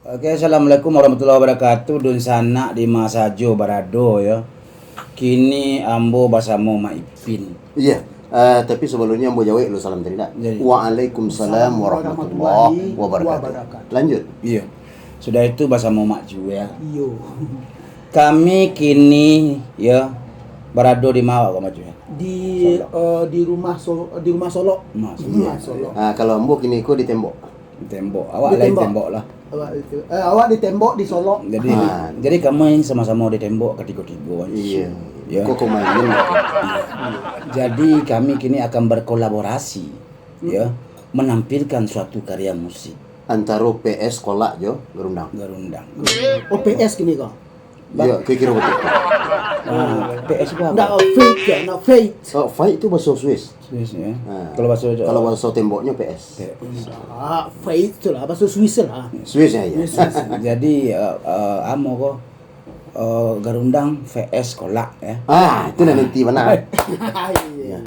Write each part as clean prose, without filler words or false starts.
Oke, assalamualaikum warahmatullahi wabarakatuh. Dun sana di Masajo Barado ya. Kini ambo bersama Mak Ipin. Iya. Tapi sebelumnya ambo jawab lu salam tadi tak? Jadi. Waalaikumsalam warahmatullahi wabarakatuh. Lanjut. Iya. Sudah itu bersama Mak Ju ya. Iya. Kami kini ya berado di Mawa Mak Ju ya. Di rumah Solo. Mas. Solo. Kalau ambo kini ikut di tembok. Tembok. Awak lain tembok lah. Awak di tembok di Solo. Jadi kami sama-sama di tembok ketiga-tiga. Iya. Ya. Kok mainin? Jadi kami kini akan berkolaborasi ya, menampilkan suatu karya musik Antara PS kolak jo gerundang. OPS gini kok. Iya, kira betul. PS apa? Enggak fake ya, enggak fake. Oh, fight itu bahasa Swiss. Swiss ya. Kalau bahasa temboknya PS. Ah, fake itu lah, bahasa Swiss lah. Swiss ya. Jadi amo kok garundang VS kolak ya. Itu nanti mana? Iya.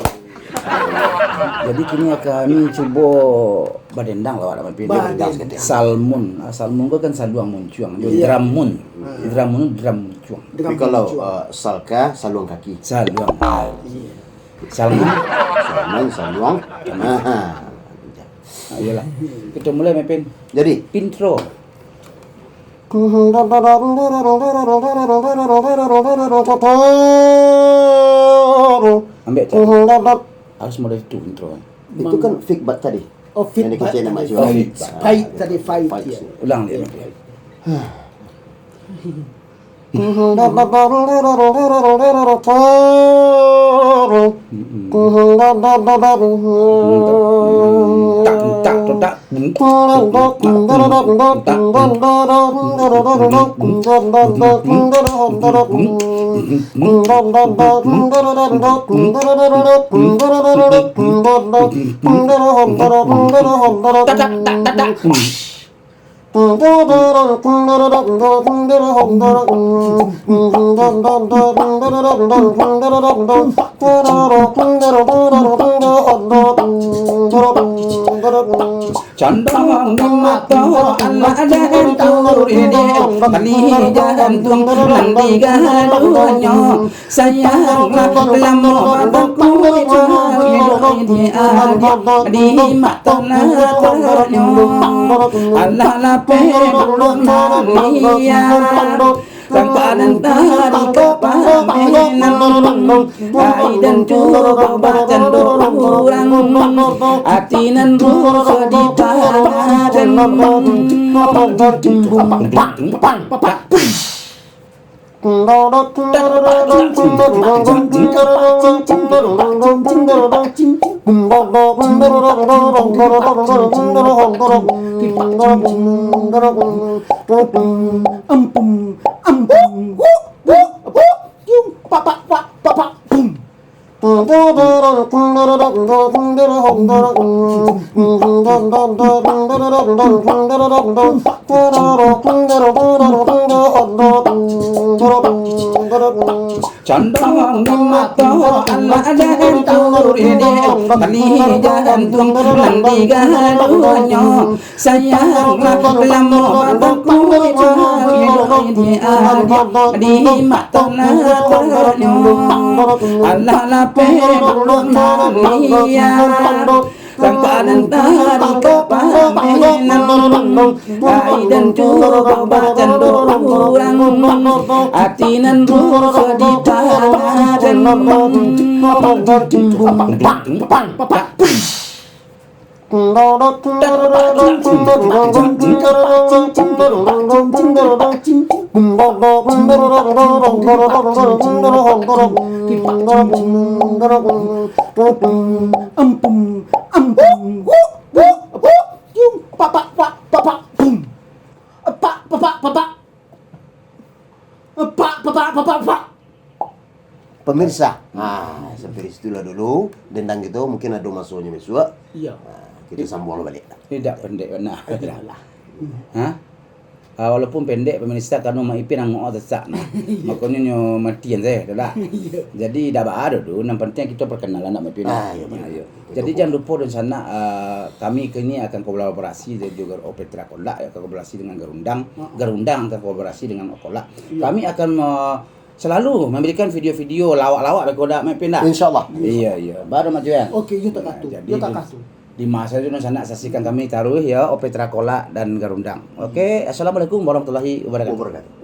Jadi kini kami coba badendang lah ada pilih salmon. Salmon kan saluang muncuang. Dramun. Dramun drum muncuang. Tapi kalau salka saluang kaki. Saluang. Salmon. Saluang. Ayolah. Kita mulai Mepin. Jadi intro. Ambil harus mulai itu intro. Itu kan fake bat tadi. Oh, fit. Yang dikecil nama Jawa. Fight tadi fight ya. Ulang dia Mepin. Condong di mata Allah dan tur ini kali jantung nanti gaduhnya sayanglah lama mataku hidup di mata natarnya Allah lape belum mania Langkanan tadi kepamenan Hai dan coba bacan dorang Atinan rusa di padadan Condong di mata Allah dan tur ini kali jantung nanti gaduhnya sayanglah lama mataku hidup di mata natarnya Allah lape belum mania Langkanan tadi kepamenan Hai dan coba bacan dorang Atinan rusa di padadan Pemirsa, seperti itulah dulu dendang gitu mungkin ada masuknya besok. Iya. Kita sambung balik. Tidak pendek benar. Hah? walaupun pendek pemirsa kanu maipin ang oo tetsak nah. Makanya nyo matian saya dah. Jadi dah ada tu, yang penting kita perkenalan nak maipin. Jadi jangan lupa dan sana kami kini akan kolaborasi juga Opetra Kola ya, kolaborasi dengan Garundang. Garundang akan kolaborasi dengan Okola. Kami akan selalu memberikan video-video lawak-lawak bagi kodak maipin dah. InsyaAllah. Iya. Baru maju ya. Okey, you tak katu. Jadi, You tak katu. di masa itu sana saksikan kami taruh ya Opetra Kola dan Garundang. Oke, assalamualaikum warahmatullahi wabarakatuh.